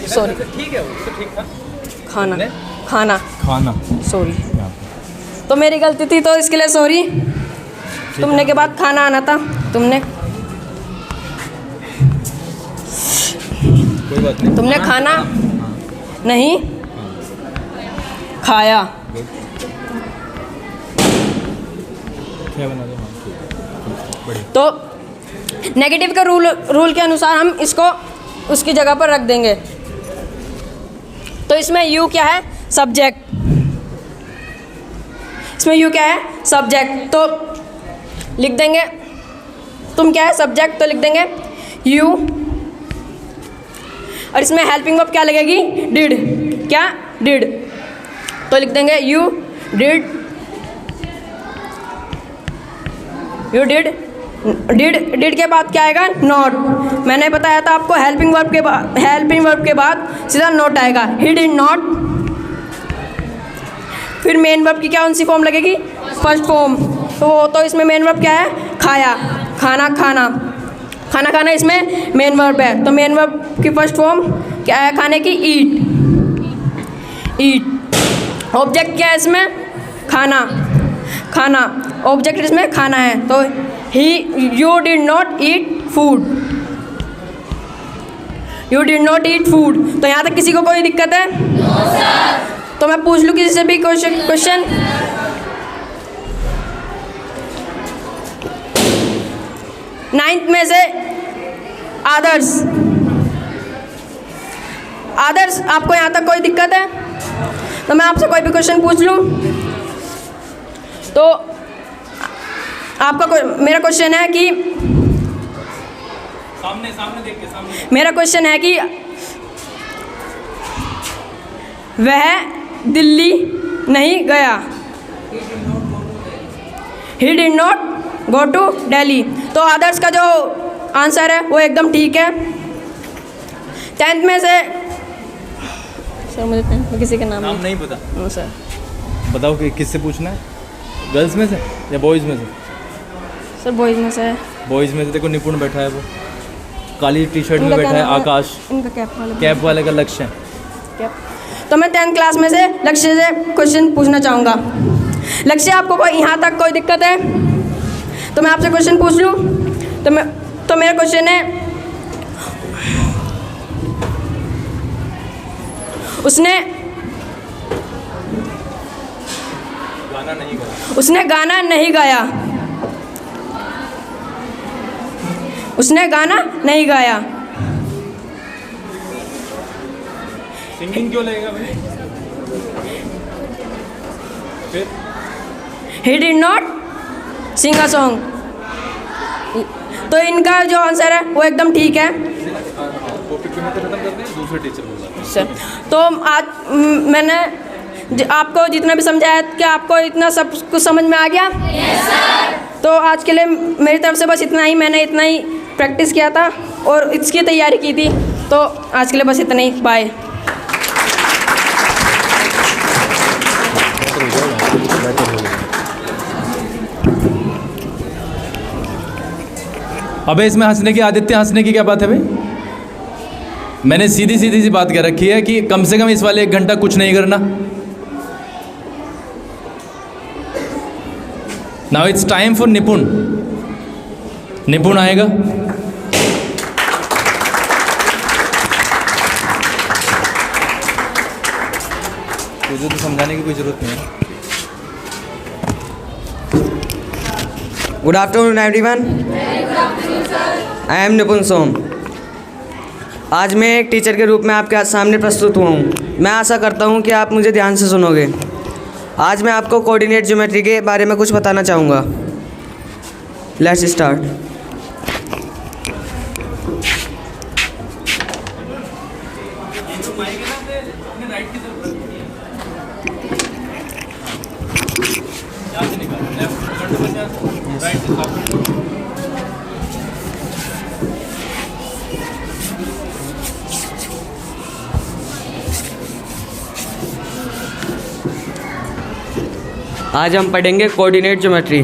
सॉरी, ठीक है, वो तो ठीक था। खाना खाना खाना सॉरी, तो मेरी गलती थी, तो इसके लिए सॉरी। तुमने के बाद खाना आना था। कोई बात नहीं। तुमने खाना नहीं खाया। क्या बना दो? तो नेगेटिव का रूल के अनुसार हम इसको उसकी जगह पर रख देंगे। तो इसमें यू क्या है? सब्जेक्ट। इसमें यू क्या है? सब्जेक्ट। तो लिख देंगे, तुम क्या है? सब्जेक्ट। तो लिख देंगे यू, और इसमें हेल्पिंग वर्ब क्या लगेगी? डिड। क्या? डिड। तो लिख देंगे you did, you did. Did के बाद क्या आएगा? नॉट। मैंने बताया था आपको हेल्पिंग वर्ब के बाद सीधा नॉट आएगा। ही डिड नॉट। फिर मेन वर्ब की क्या कौन सी फॉर्म लगेगी? First form. तो इसमें मेन वर्ब क्या है? खाया। खाना खाना खाना खाना इसमें मेन वर्ब है। तो मेन वर्ब की फर्स्ट फॉर्म क्या है खाने की? ईट। ईट। ऑब्जेक्ट क्या है इसमें? खाना। खाना ऑब्जेक्ट इसमें खाना है। तो you did not eat food. You did not eat food. तो यहाँ तक किसी को कोई दिक्कत है? तो मैं पूछ लूँ किसी से भी क्वेश्चन? नाइन्थ में से आदर्श आपको यहाँ तक कोई दिक्कत है? तो मैं आपसे कोई भी क्वेश्चन पूछ लूँ तो आपका मेरा क्वेश्चन है कि सामने देख के सामने। मेरा क्वेश्चन है कि वह दिल्ली नहीं गया। He did not go to Delhi. तो आदर्श का जो आंसर है वो एकदम ठीक है। 10th में से सर मुझे 10th में किसी का नाम नहीं पता। No sir. बताओ कि किससे पूछना है? गर्ल्स में से या बॉयज़ में से? सर बॉयज़ में से है। बॉयज़ में से देखो निपुण बैठा है, वो काली टी शर्ट में इनका बैठा क्या है नाम है? आकाश। इनका कैप कैप वाले का लक्ष्य है। कैप। तो मैं 10th क्लास में से लक्ष्य से क्वेश्चन पूछना चाहूँगा। लक्ष्य, आपको कोई यहाँ तक कोई दिक्कत है? तो मैं आपसे क्वेश्चन पूछ लूँ? तो मेरा क्वेश्चन है, उसने गाना नहीं गाया। उसने गाना नहीं गाया। सिंगिंग क्यों लगेगा भाई? फिर he did not sing a song. तो इनका जो आंसर है वो एकदम ठीक है। दूसरे टीचर बोला सर, तो आज मैंने आपको जितना भी समझाया, क्या आपको इतना सब कुछ समझ में आ गया? Yes sir. तो आज के लिए मेरी तरफ से बस इतना ही। मैंने इतना ही प्रैक्टिस किया था और इसकी तैयारी की थी। तो आज के लिए बस इतना ही। बाय। अबे इसमें हंसने की, आदित्य हंसने की क्या बात है भाई? मैंने सीधी सी बात कह रखी है कि कम से कम इस वाले 1 घंटा कुछ नहीं करना। नाउ इट्स टाइम फॉर निपुण। निपुण आएगा। तुझे तो समझाने की कोई जरूरत नहीं है। Good afternoon everyone. I am निपुण सोम. आज मैं एक टीचर के रूप में आपके सामने प्रस्तुत हुआ हूँ. मैं आशा करता हूँ कि आप मुझे ध्यान से सुनोगे. आज मैं आपको कोऑर्डिनेट ज्योमेट्री के बारे में कुछ बताना चाहूँगा. Let's start. आज हम पढ़ेंगे कोऑर्डिनेट ज्योमेट्री.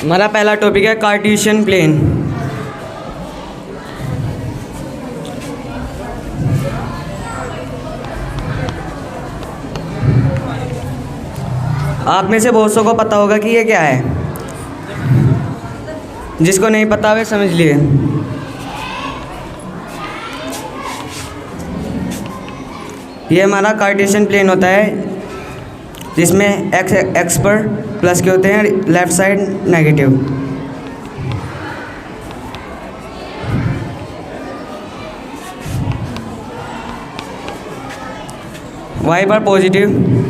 हमारा पहला टॉपिक है कार्टेशियन प्लेन. आप में से बहुत सौ को पता होगा कि ये क्या है. जिसको नहीं पता वे समझ लिए. ये हमारा कार्टेशियन प्लेन होता है जिसमें एक्स पर प्लस के होते हैं, लेफ्ट साइड नेगेटिव. वाई पर पॉजिटिव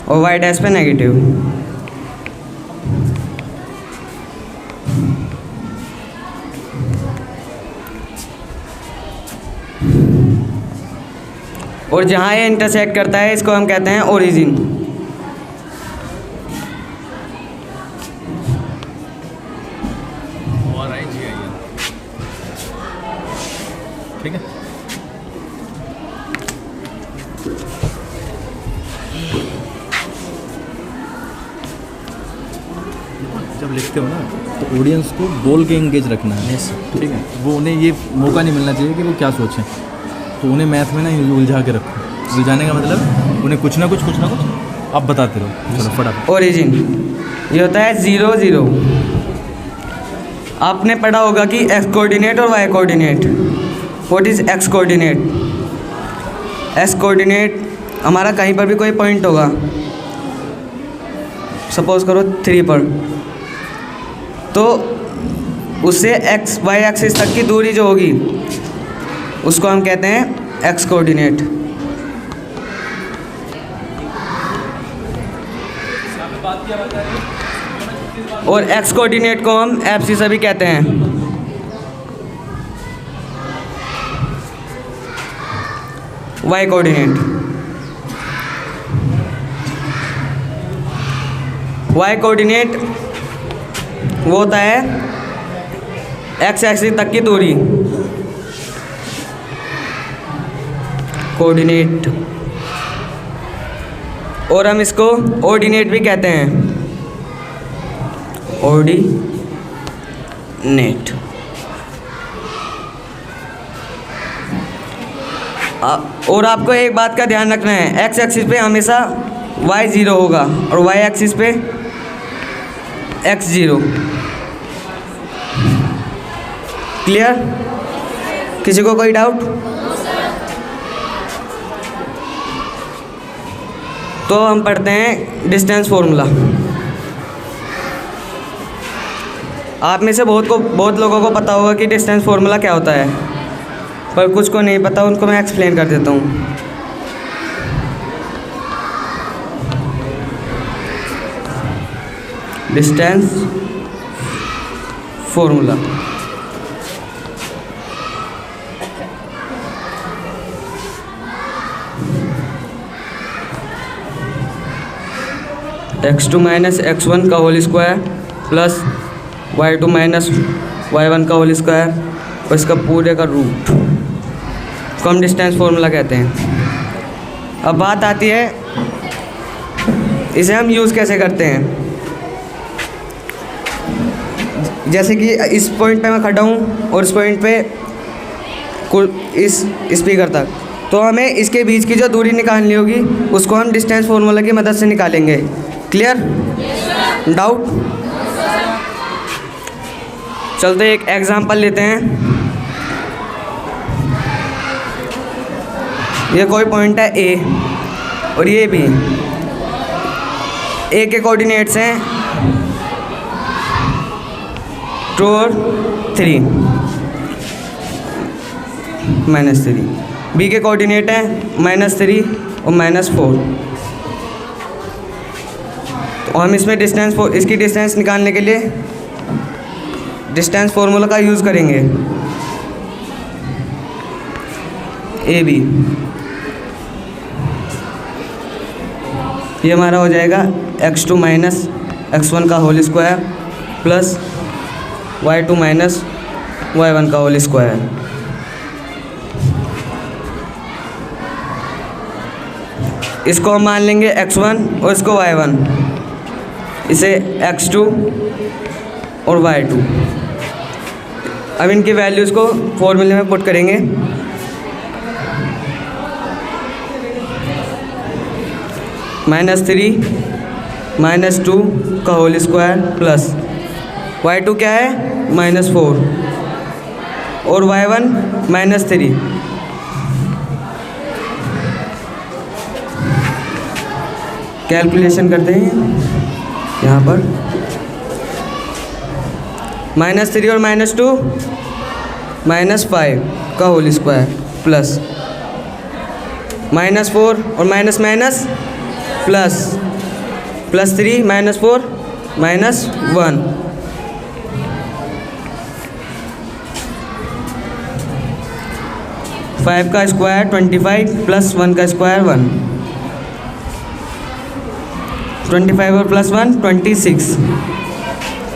और वाई डैश पे नेगेटिव. और जहाँ ये इंटरसेक्ट करता है इसको हम कहते हैं ओरिजिन. ठीक है. जब लिखते हो ना तो ऑडियंस को बोल के इंगेज रखना है. ठीक है. वो उन्हें ये मौका नहीं मिलना चाहिए कि वो क्या सोचें. तो उन्हें मैथ में ना उलझा के रखो. उलझाने का मतलब उन्हें कुछ ना कुछ आप बताते रहो. चलो फटाफट. ओरिजिन ये होता है 0 0. आपने पढ़ा होगा कि एक्स कोऑर्डिनेट और Y coordinate. What is X coordinate? X coordinate हमारा कहीं पर भी कोई पॉइंट होगा. सपोज करो 3 पर, तो उससे एक्स वाई एक्सिस तक की दूरी जो होगी उसको हम कहते हैं एक्स कोऑर्डिनेट. और एक्स कोऑर्डिनेट को हम एब्सिस भी कहते हैं. वाई कोऑर्डिनेट वो होता है एक्स एक्सिस तक की दूरी. कोऑर्डिनेट. और हम इसको ऑर्डिनेट भी कहते हैं. ऑर्डिनेट. और आपको एक बात का ध्यान रखना है, एक्स एक्सिस पे हमेशा y 0 होगा और y एक्सिस पे x 0. क्लियर? किसी को कोई डाउट? तो हम पढ़ते हैं डिस्टेंस फॉर्मूला. आप में से बहुत लोगों को पता होगा कि डिस्टेंस फॉर्मूला क्या होता है, पर कुछ को नहीं पता. उनको मैं एक्सप्लेन कर देता हूँ. Distance formula x2 minus x1 का whole square plus y2 minus y1 का होल स्क्वायर और इसका पूरे का रूट को हम डिस्टेंस फॉर्मूला कहते हैं. अब बात आती है इसे हम यूज़ कैसे करते हैं. जैसे कि इस पॉइंट पे मैं खड़ा हूँ और इस पॉइंट पे इस स्पीकर तक, तो हमें इसके बीच की जो दूरी निकालनी होगी उसको हम डिस्टेंस फार्मूला की मदद से निकालेंगे। क्लियर? डाउट? चलते एक एग्जांपल लेते हैं। ये कोई पॉइंट है ए और ये भी। ए के कोऑर्डिनेट्स हैं 2 और 3 -3। बी के कोऑर्डिनेट हैं -3 और -4। तो हम इसमें इसकी डिस्टेंस निकालने के लिए डिस्टेंस फार्मूला का यूज़ करेंगे। ए बी, ये हमारा हो जाएगा x2 माइनस x1 का whole square plus y2 minus y1 का होल स्क्वायर। इसको हम मान लेंगे x1 और इसको y1, इसे x2 और y2। अब इनकी वैल्यूज़ को फॉर्मूले में पुट करेंगे। -3 -2 का होल स्क्वायर प्लस y2 क्या है -4 और y1 -3। कैलकुलेशन करते हैं यहाँ पर। -3 और -2 -5 का होल स्क्वायर प्लस -4 और माइनस माइनस प्लस +3 -4 -1। फाइव का स्क्वायर 25 प्लस 1 का स्क्वायर 1। 25 और +1 26।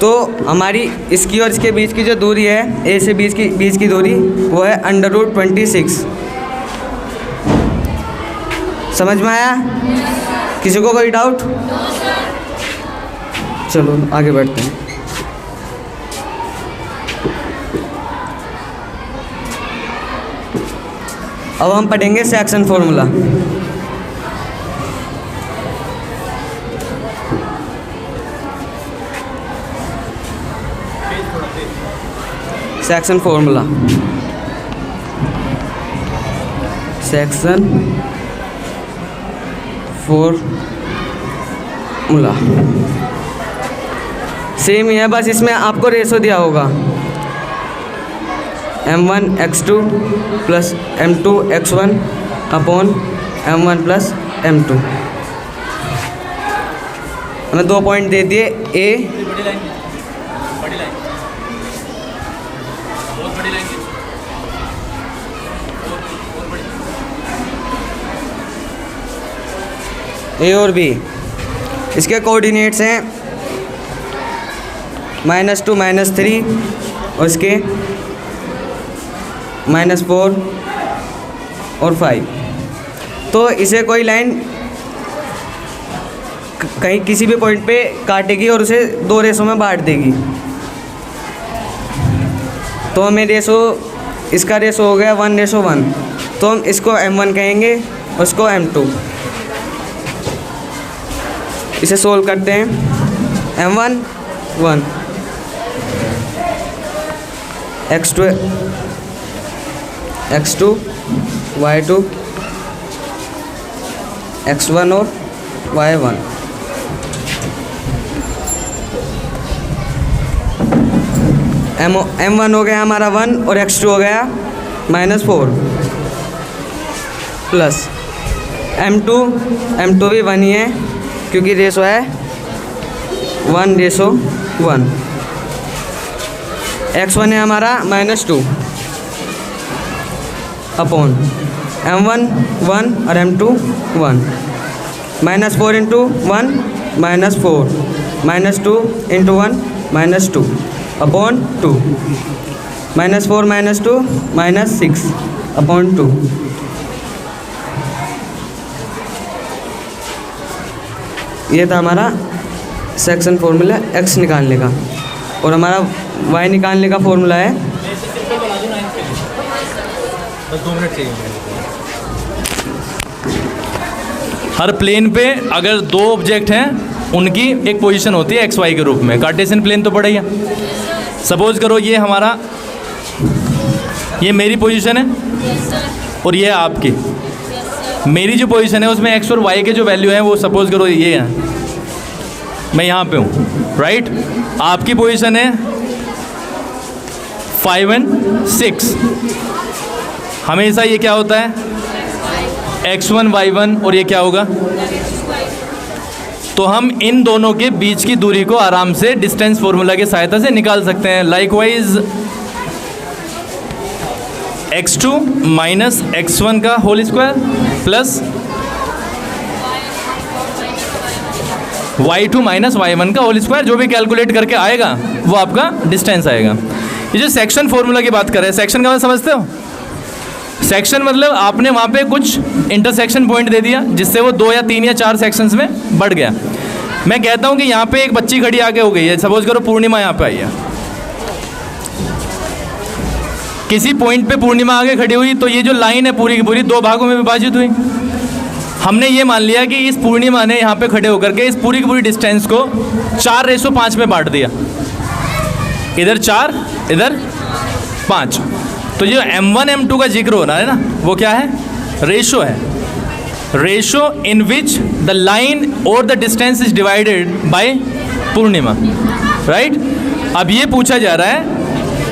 तो हमारी इसकी और इसके बीच की जो दूरी है, ए से बीच की दूरी, वो है √26। समझ में आया? किसी को कोई डाउट? चलो आगे बढ़ते हैं। अब हम पढ़ेंगे section formula. Section formula, section formula same ही है, बस इसमें आपको रेशो दिया होगा m1 x2 plus m2 x1 upon m1 plus m2। हमें 2 पॉइंट दे दिए, ए और बी। इसके कोऑर्डिनेट्स हैं -2 -3 और इसके -4 और 5। तो इसे कोई लाइन कहीं किसी भी पॉइंट पे काटेगी और उसे 2 रेसों में बांट देगी। तो हमें रेशो, इसका रेशो हो गया 1:1। तो हम इसको m1 कहेंगे और इसको m2। इसे सोल्व करते हैं। m1 1, x2 y2 x1 और y1। m1 हो गया हमारा 1 और x2 हो गया -4 प्लस m2 भी 1 ही है क्योंकि रेशो है 1:1। x1 है हमारा -2 अपॉन m1 1 और m2 1। -4 × 1 -4 -2 × 1 -2 अपॉन 2। -4 -2 -6 अपॉन 2। ये था हमारा सेक्शन फॉर्मूला x निकालने का। और हमारा y निकालने का फॉर्मूला है। बस 2 मिनट चाहिए। हर प्लेन पे अगर 2 ऑब्जेक्ट हैं उनकी एक पोजीशन होती है एक्स वाई के रूप में। कार्टेशियन प्लेन तो पढ़ा ही है। सपोज करो ये हमारा, ये मेरी पोजीशन है और ये है आपकी। मेरी जो पोजीशन है उसमें एक्स और वाई के जो वैल्यू हैं वो सपोज करो ये है, मैं यहाँ पे हूँ, राइट। आपकी पोजीशन है 5 और 6। हमेशा ये क्या होता है, x1 y1, और ये क्या होगा, तो हम इन दोनों के बीच की दूरी को आराम से डिस्टेंस फॉर्मूला की सहायता से निकाल सकते हैं। लाइकवाइज x2 माइनस x1 का whole square plus y2 minus y1 का होल स्क्वायर, जो भी कैलकुलेट करके आएगा वो आपका डिस्टेंस आएगा। ये जो सेक्शन फॉर्मूला की बात कर रहे हैं, सेक्शन का मतलब समझते हो? सेक्शन मतलब आपने वहाँ पे कुछ इंटरसेक्शन पॉइंट दे दिया जिससे वो 2 या 3 या 4 सेक्शंस में बढ़ गया। मैं कहता हूँ कि यहाँ पे एक बच्ची खड़ी आगे हो गई है, सपोज करो पूर्णिमा यहाँ पे आई है, किसी पॉइंट पे पूर्णिमा आगे खड़ी हुई, तो ये जो लाइन है पूरी की पूरी 2 भागों में विभाजित हुई। हमने ये मान लिया कि इस पूर्णिमा ने यहाँ पे खड़े होकर के इस पूरी की पूरी डिस्टेंस को 4:5 में बांट दिया, इधर 4 इधर 5। तो जो m1 m2 का जिक्र हो रहा है ना, वो क्या है, रेशो है, ratio in which the line और the distance is divided by Purnima, right. अब ये पूछा जा रहा है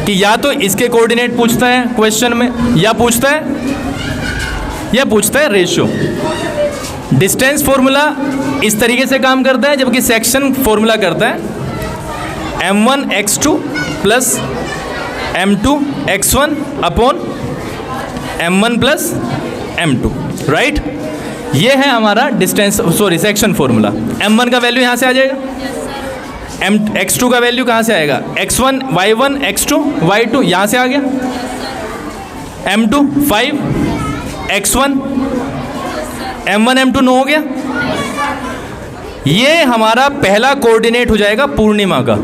कि या तो इसके कोऑर्डिनेट पूछता है क्वेश्चन में, या पूछता है रेशो। डिस्टेंस फॉर्मूला इस तरीके से काम करता है, जबकि सेक्शन फॉर्मूला करता है m1 x2 plus m2 x1 upon m1 plus m2, right. ये है हमारा डिस्टेंस सेक्शन फॉर्मूला। m1 का वैल्यू यहाँ से आ जाएगा, x2 का वैल्यू कहाँ से आएगा, x1 y1 x2 y2 यहाँ से आ गया, m2 5 x1 m1 m2 9 हो गया। ये हमारा पहला कोऑर्डिनेट हो जाएगा पूर्णिमा का,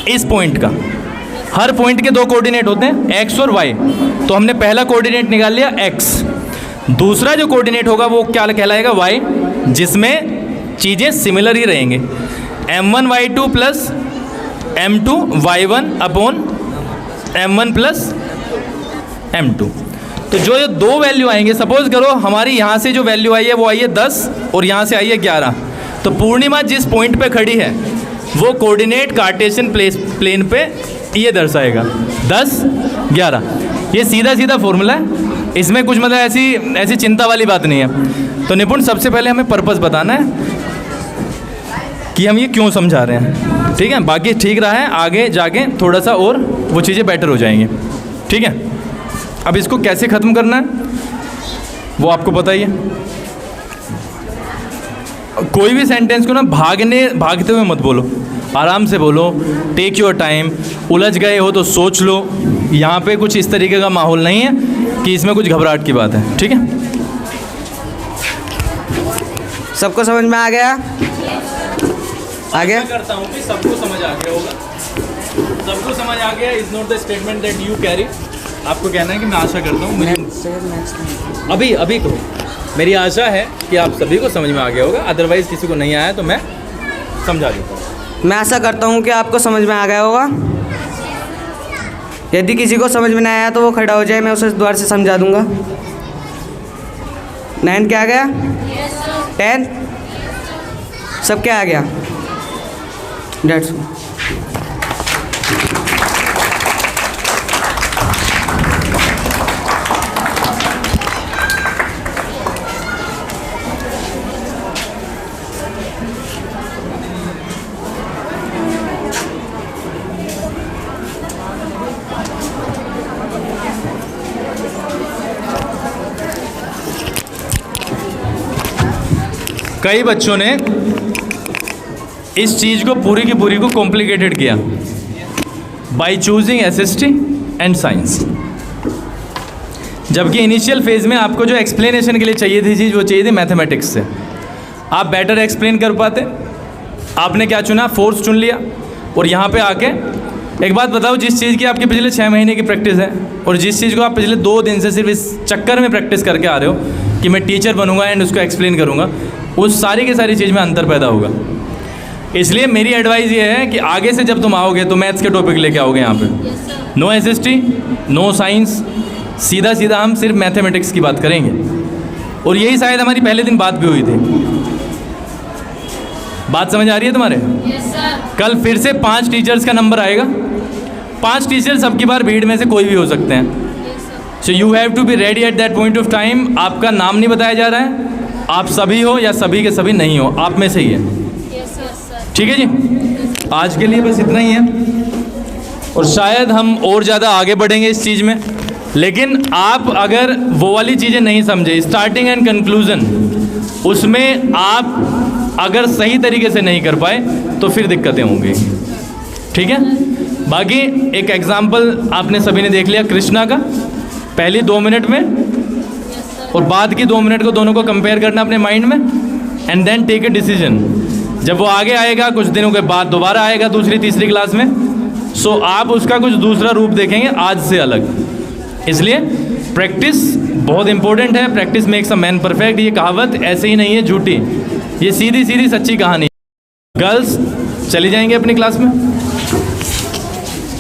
इस पॉइंट का। हर पॉइंट के 2 कोऑर्डिनेट होते हैं x और y, तो हमने पहला कोऑर्डिनेट निकाल लिया x। दूसरा जो कोऑर्डिनेट होगा वो क्या कहलाएगा, y, जिसमें चीज़ें सिमिलर ही रहेंगे, m1 y2 plus m2 y1 upon m1 plus m2। तो जो ये 2 वैल्यू आएंगे, सपोज करो हमारी यहाँ से जो वैल्यू आई है वो आई है 10 और यहाँ से आई है 11, तो पूर्णिमा जिस पॉइंट पे खड़ी है वो कोऑर्डिनेट कार्टेशियन प्लेन पे ये दर्शाएगा 10 11। ये सीधा सीधा फॉर्मूला है, इसमें कुछ मतलब ऐसी चिंता वाली बात नहीं है। तो निपुण, सबसे पहले हमें पर्पस बताना है कि हम ये क्यों समझा रहे हैं, ठीक है। बाकी ठीक रहा है, आगे जाके थोड़ा सा और वो चीज़ें बेटर हो जाएंगी, ठीक है। अब इसको कैसे ख़त्म करना है वो आपको पता ही है। कोई भी सेंटेंस को ना भागते हुए मत बोलो, आराम से बोलो, टेक योर टाइम। उलझ गए हो तो सोच लो, यहाँ पे कुछ इस तरीके का माहौल नहीं है कि इसमें कुछ घबराहट की बात है, ठीक है। सबको समझ में आ गया? आ गया? करता हूँ कि सबको समझ आ गया होगा। सबको समझ आ गया is not the statement that you carry. आपको कहना है कि मैं आशा करता हूँ, मुझे अभी को मेरी आशा है कि आप सभी को समझ में आ गया होगा। अदरवाइज़ किसी को नहीं आया तो मैं समझा देता हूँ। मैं आशा करता हूँ कि आपको समझ में आ गया होगा। यदि किसी को समझ में नहीं आया तो वो खड़ा हो जाए, मैं उसे दोबारा से समझा दूँगा। 9 क्या आ गया? 10 सब क्या आ गया? डेट्स कई बच्चों ने इस चीज़ को पूरी की पूरी को कॉम्प्लिकेटेड किया by choosing SST and science, जबकि इनिशियल फेज में आपको जो एक्सप्लेनेशन के लिए चाहिए थी चीज़, वो चाहिए थी मैथमेटिक्स से। आप बेटर एक्सप्लेन कर पाते। आपने क्या चुना? फोर्स चुन लिया। और यहाँ पे आके एक बात बताओ, जिस चीज़ की आपकी पिछले 6 महीने की प्रैक्टिस है और जिस चीज़ को आप पिछले 2 दिन से सिर्फ इस चक्कर में प्रैक्टिस करके आ रहे हो कि मैं टीचर बनूंगा एंड उसको एक्सप्लेन करूंगा, उस सारी की सारी चीज़ में अंतर पैदा होगा। इसलिए मेरी एडवाइस ये है कि आगे से जब तुम आओगे तो मैथ्स के टॉपिक लेके आओगे यहाँ पे। नो SST, नो साइंस, सीधा सीधा हम सिर्फ मैथमेटिक्स की बात करेंगे। और यही शायद हमारी पहले दिन बात भी हुई थी। बात समझ आ रही है तुम्हारे? कल फिर से 5 टीचर्स का नंबर आएगा। 5 टीचर्स सबकी बार भीड़ में से कोई भी हो सकते हैं। So you have to be ready at that point of time. आपका नाम नहीं बताया जा रहा है, आप सभी हो या सभी के सभी नहीं हो, आप में से ही है। ठीक है जी, आज के लिए बस इतना ही है और शायद हम और ज़्यादा आगे बढ़ेंगे इस चीज़ में। लेकिन आप अगर वो वाली चीज़ें नहीं समझे, स्टार्टिंग एंड कंक्लूज़न, उसमें आप अगर सही तरीके से नहीं कर पाए तो फिर दिक्कतें होंगी। ठीक है, बाकी एक एग्जाम्पल आपने सभी ने देख लिया कृष्णा का, पहली 2 मिनट में और बाद की 2 मिनट को दोनों को कंपेयर करना अपने माइंड में and then take a decision. जब वो आगे आएगा कुछ दिनों के बाद दोबारा आएगा दूसरी तीसरी क्लास में, सो आप उसका कुछ दूसरा रूप देखेंगे आज से अलग। इसलिए प्रैक्टिस बहुत इंपॉर्टेंट है। Practice makes a man perfect. ये कहावत ऐसे ही नहीं है, झूठी, ये सीधी सीधी सच्ची कहानी। गर्ल्स चली जाएंगे अपनी क्लास में।